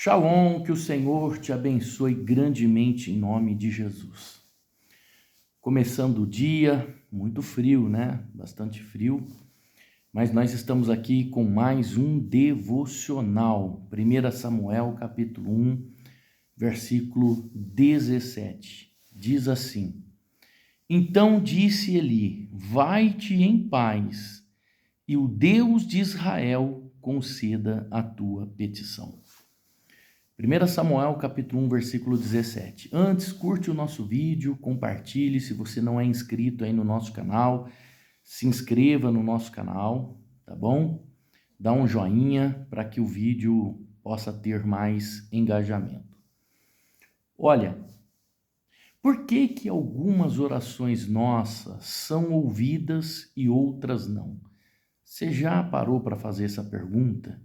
Shalom, que o Senhor te abençoe grandemente em nome de Jesus. Começando o dia, muito frio, né? Bastante frio, mas nós estamos aqui com mais um devocional. 1 Samuel, capítulo 1, versículo 17. Diz assim: Então disse Eli: Vai-te em paz, e o Deus de Israel conceda a tua petição. 1 Samuel capítulo 1, versículo 17. Antes, curte o nosso vídeo, compartilhe. Se você não é inscrito aí no nosso canal, se inscreva no nosso canal, tá bom? Dá um joinha para que o vídeo possa ter mais engajamento. Olha, por que que algumas orações nossas são ouvidas e outras não? Você já parou para fazer essa pergunta?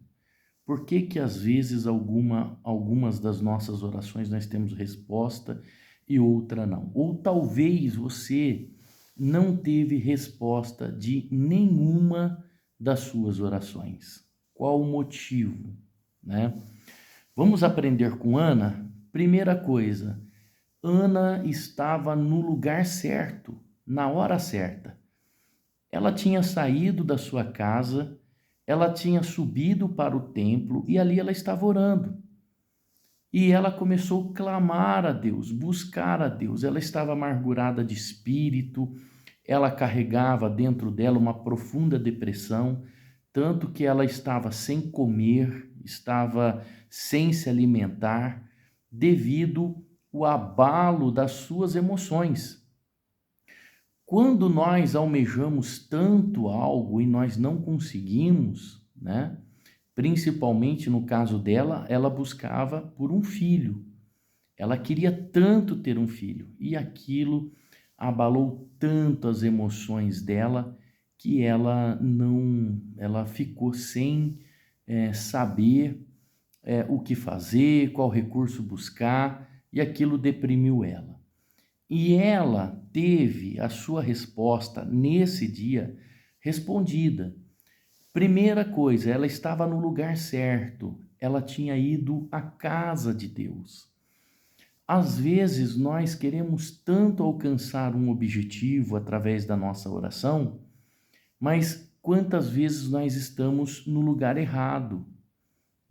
Por que que às vezes algumas das nossas orações nós temos resposta e outra não? Ou talvez você não teve resposta de nenhuma das suas orações. Qual o motivo, né? Vamos aprender com Ana? Primeira coisa, Ana estava no lugar certo, na hora certa. Ela tinha saído da sua casa, ela tinha subido para o templo e ali ela estava orando. E ela começou a clamar a Deus, buscar a Deus. Ela estava amargurada de espírito, ela carregava dentro dela uma profunda depressão, tanto que ela estava sem comer, estava sem se alimentar, devido ao abalo das suas emoções. Quando nós almejamos tanto algo e nós não conseguimos, né? Principalmente no caso dela, ela buscava por um filho. Ela queria tanto ter um filho e aquilo abalou tanto as emoções dela que ela ficou sem saber o que fazer, qual recurso buscar, e aquilo deprimiu ela. E ela teve a sua resposta nesse dia respondida. Primeira coisa, ela estava no lugar certo, ela tinha ido à casa de Deus. Às vezes nós queremos tanto alcançar um objetivo através da nossa oração, mas quantas vezes nós estamos no lugar errado,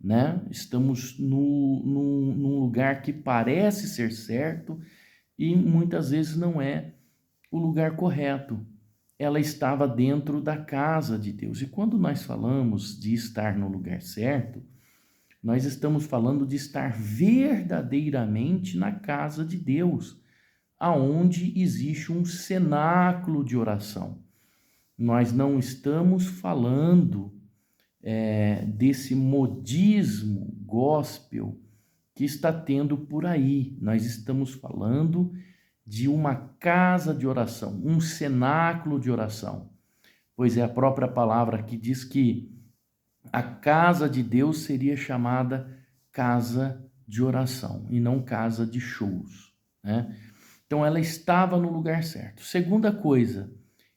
né? Estamos num lugar que parece ser certo, e muitas vezes não é o lugar correto. Ela estava dentro da casa de Deus. E quando nós falamos de estar no lugar certo, nós estamos falando de estar verdadeiramente na casa de Deus, aonde existe um cenáculo de oração. Nós não estamos falando desse modismo gospel que está tendo por aí. Nós estamos falando de uma casa de oração, um cenáculo de oração. Pois é a própria palavra que diz que a casa de Deus seria chamada casa de oração e não casa de shows, né? Então ela estava no lugar certo. Segunda coisa,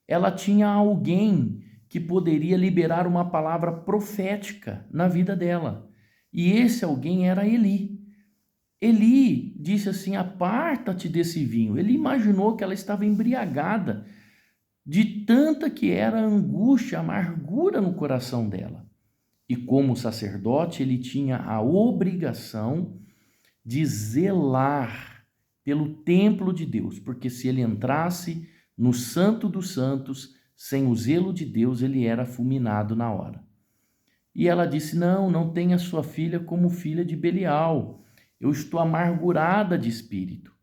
ela tinha alguém que poderia liberar uma palavra profética na vida dela. E esse alguém era Eli. Eli disse assim: aparta-te desse vinho. Ele imaginou que ela estava embriagada de tanta que era a angústia, a amargura no coração dela. E como sacerdote, ele tinha a obrigação de zelar pelo templo de Deus, porque se ele entrasse no Santo dos Santos, sem o zelo de Deus, ele era fulminado na hora. E ela disse: não tenha sua filha como filha de Belial. Eu estou amargurada de espírito.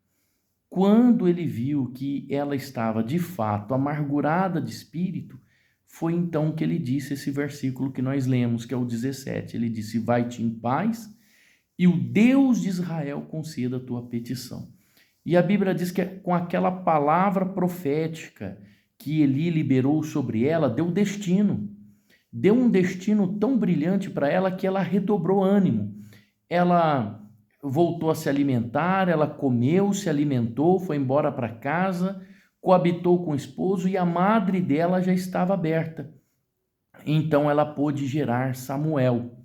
Quando ele viu que ela estava de fato amargurada de espírito, foi então que ele disse esse versículo que nós lemos, que é o 17. Ele disse: vai-te em paz, e o Deus de Israel conceda a tua petição. E a Bíblia diz que com aquela palavra profética que Eli liberou sobre ela, deu destino. Deu um destino tão brilhante para ela que ela redobrou ânimo. Ela voltou a se alimentar, ela comeu, se alimentou, foi embora para casa, coabitou com o esposo e a madre dela já estava aberta. Então ela pôde gerar Samuel.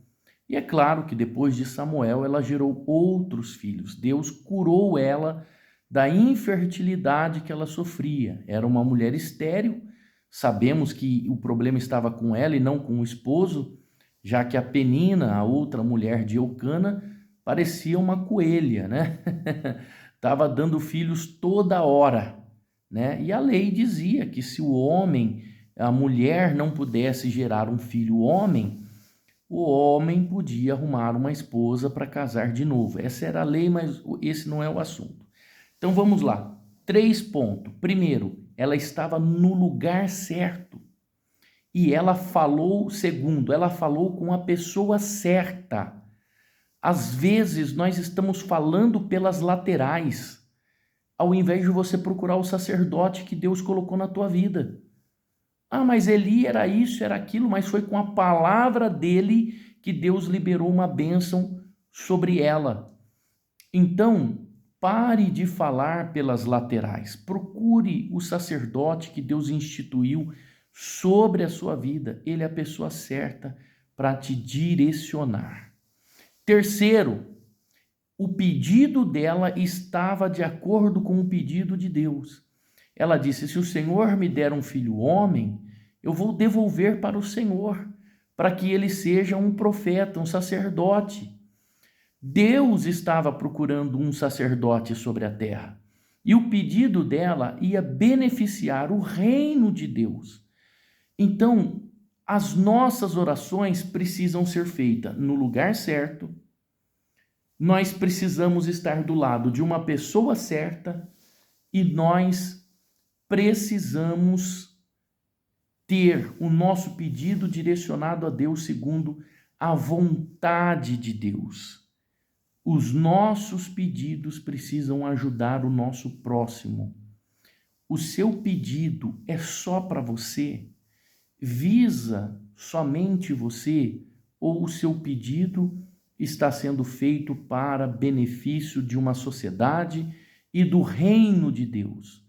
E é claro que depois de Samuel ela gerou outros filhos. Deus curou ela da infertilidade que ela sofria. Era uma mulher estéril. Sabemos que o problema estava com ela e não com o esposo, já que a Penina, a outra mulher de Eucana, parecia uma coelha, né? Estava dando filhos toda hora, né? E a lei dizia que se o homem, a mulher não pudesse gerar um filho homem, o homem podia arrumar uma esposa para casar de novo. Essa era a lei, mas esse não é o assunto. Então vamos lá. 3 pontos. Primeiro, ela estava no lugar certo. E ela falou, segundo, ela falou com a pessoa certa. Às vezes nós estamos falando pelas laterais, ao invés de você procurar o sacerdote que Deus colocou na tua vida. Ah, mas Eli era isso, era aquilo, mas foi com a palavra dele que Deus liberou uma bênção sobre ela. Então, pare de falar pelas laterais. Procure o sacerdote que Deus instituiu sobre a sua vida. Ele é a pessoa certa para te direcionar. Terceiro, o pedido dela estava de acordo com o pedido de Deus. Ela disse: se o Senhor me der um filho homem, eu vou devolver para o Senhor, para que ele seja um profeta, um sacerdote. Deus estava procurando um sacerdote sobre a terra. E o pedido dela ia beneficiar o reino de Deus. Então, as nossas orações precisam ser feitas no lugar certo. Nós precisamos estar do lado de uma pessoa certa e nós precisamos ter o nosso pedido direcionado a Deus segundo a vontade de Deus. Os nossos pedidos precisam ajudar o nosso próximo. O seu pedido é só para você? Visa somente você? Ou o seu pedido está sendo feito para benefício de uma sociedade e do reino de Deus?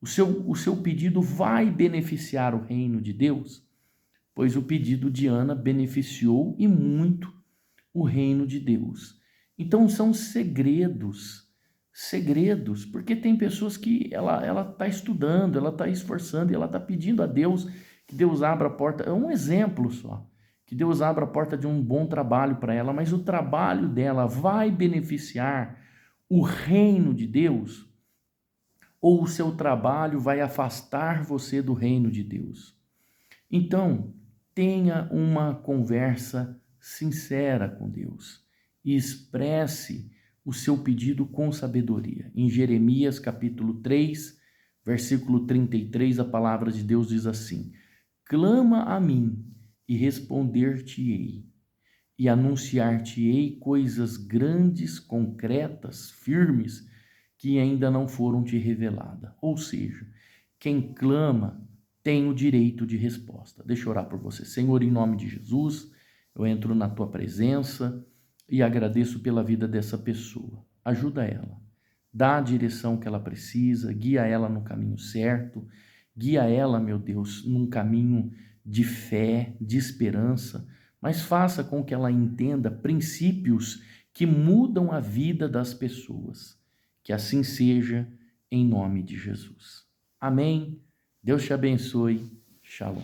O seu pedido vai beneficiar o reino de Deus? Pois o pedido de Ana beneficiou e muito o reino de Deus. Então são segredos, porque tem pessoas que ela está estudando, ela está esforçando e ela está pedindo a Deus que Deus abra a porta. É um exemplo só, que Deus abra a porta de um bom trabalho para ela, mas o trabalho dela vai beneficiar o reino de Deus? Ou o seu trabalho vai afastar você do reino de Deus? Então, tenha uma conversa sincera com Deus e expresse o seu pedido com sabedoria. Em Jeremias capítulo 3, versículo 33, a palavra de Deus diz assim: clama a mim e responder-te-ei, e anunciar-te-ei coisas grandes, concretas, firmes, que ainda não foram te reveladas. Ou seja, quem clama tem o direito de resposta. Deixa eu orar por você. Senhor, em nome de Jesus, eu entro na tua presença e agradeço pela vida dessa pessoa. Ajuda ela, dá a direção que ela precisa, guia ela no caminho certo, guia ela, meu Deus, num caminho de fé, de esperança, mas faça com que ela entenda princípios que mudam a vida das pessoas. Que assim seja, em nome de Jesus. Amém. Deus te abençoe. Shalom.